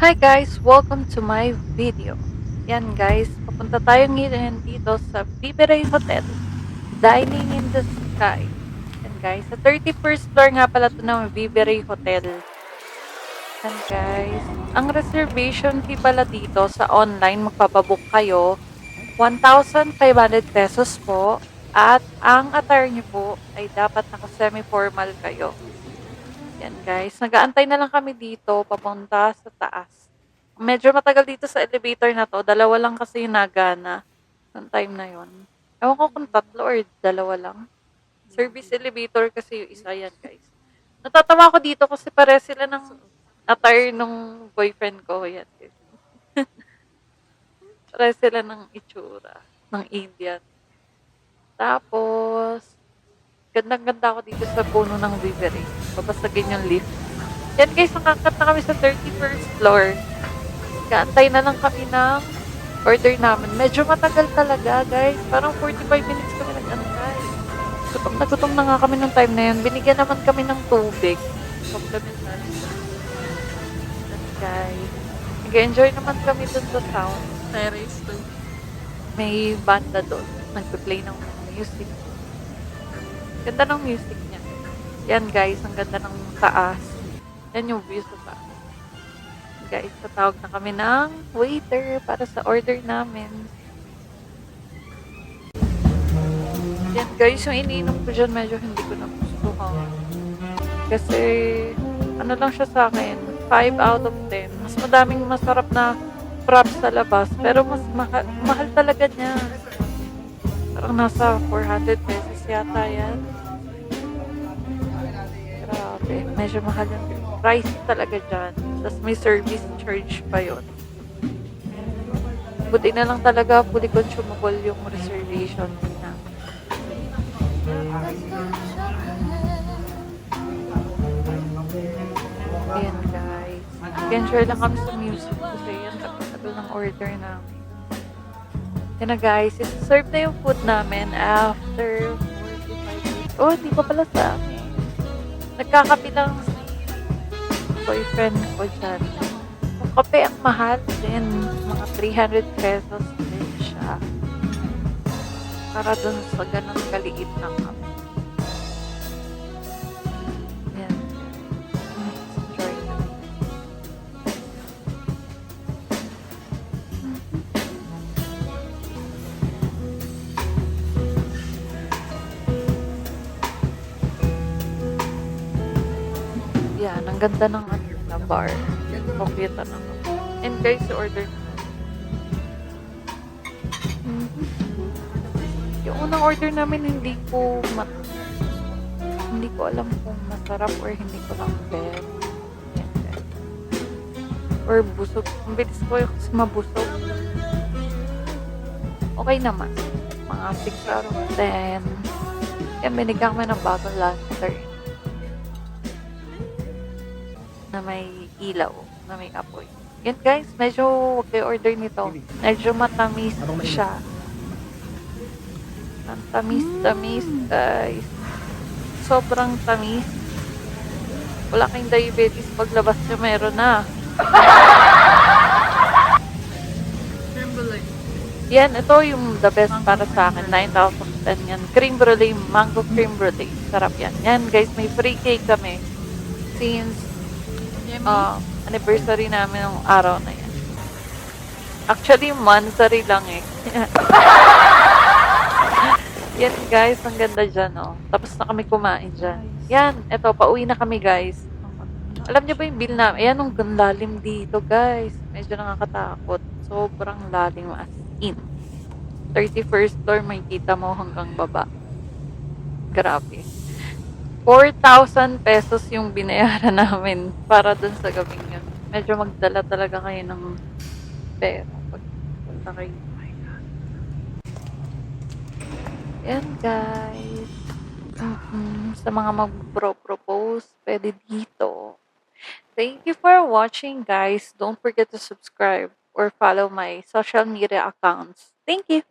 Hi guys! Welcome to my video. Yan guys, papunta tayo ngayon dito sa Vivere Hotel, Dining in the Sky. Yan guys, sa 31st floor nga pala ito ng Vivere Hotel. Yan guys, ang reservation fee pala dito sa online, magpapabook kayo, 1,500 pesos po. At ang attire nyo po ay dapat naka-semi-formal kayo. Yan guys, nag-aantay na lang kami dito papunta sa taas. Medyo matagal dito sa elevator na 'to, dalawa lang kasi yung nagana nung time na yon. Ewan ko kung tatlo or dalawa lang. Service elevator kasi yung isa yan guys. Natatawa ako dito kasi pare sila ng attire nung boyfriend ko. Yan guys. Pare sila ng itsura ng Indian. Tapos, gandang-ganda ako dito sa puno ng Vivere. Babasagin yung lift. Yan guys, nakakata kami sa 31st floor. Kaantay na lang kami ng order namin. Medyo matagal talaga guys. Parang 45 minutes kami nag-antay. Gutom na nga kami ng time na yun. Binigyan naman kami ng tubig. Complimentary. Guys. Nag-enjoy naman kami dun sa sound. Terrace to. May banda doon. Nagpe-play ng music. Ganda ng music niya. Yan guys, ang ganda ng taas. Yan yung view sa taas. Guys, tatawag na kami ng waiter para sa order namin. Yan guys, yung iniinom ko dyan medyo hindi ko na gusto ha. Kasi, ano lang siya sa akin, 5 out of 10. Mas madaming masarap na props sa labas, pero mas mahal talaga niya. Parang nasa 400 pesos yata yan. Grabe, medyo mahal yung pricey talaga dyan. Tapos may service charge pa yon. Buti na lang talaga fully consumable yung reservation na. Ayan guys. Enjoy lang kami sa music kasi yan tagal ng order namin. Yan na guys, isi-serve na yung food namin after 45 minutes. Oh, hindi pa pala sa amin. Nagkakapi lang si boyfriend ko dyan. Yung kape ang mahal din. Mga 300 pesos din siya. Para dun sa ganun kaliit na kape. Yan. Enjoy na. Yan, ang ganda ng na bar. Kompyuta na to. And guys, order na. Yung unang order namin, hindi ko alam kung masarap or hindi ko lang bet. Yan, guys. Or busog. Ang bilis ko yung kasi mabusog. Okay naman. Mga 6 out of 10. Yan, binigyan kami ng bagong lantern. Na may ilaw, na may apoy. Yan guys, medyo wag kayo order nito. Medyo matamis siya. Ang tamis guys. Sobrang tamis. Wala kayong diabetes paglabas nyo, meron na. Creme brulee. Yan, ito yung the best para sa akin. 9 out of 10 yan. Cream brulee, mango cream brulee. Sarap yan. Yan guys, may free cake kami. Since anniversary namin ng araw na yan. Actually, monthsary lang eh. Yan guys, ang ganda dyan oh. Tapos na kami kumain dyan. Yan, eto, pauwi na kami guys. Alam niyo ba yung bill namin? Ayan, ang lalim dito guys. Medyo nakakatakot. Sobrang lalim as in. 31st floor, may kita mo hanggang baba. Grabe. 4,000 pesos yung binayaran namin para dun sa gabing yun. Medyo magdala talaga kayo ng pera pag punta kayo. Yan guys. Sa mga mag-propose, pwede dito. Thank you for watching guys. Don't forget to subscribe or follow my social media accounts. Thank you.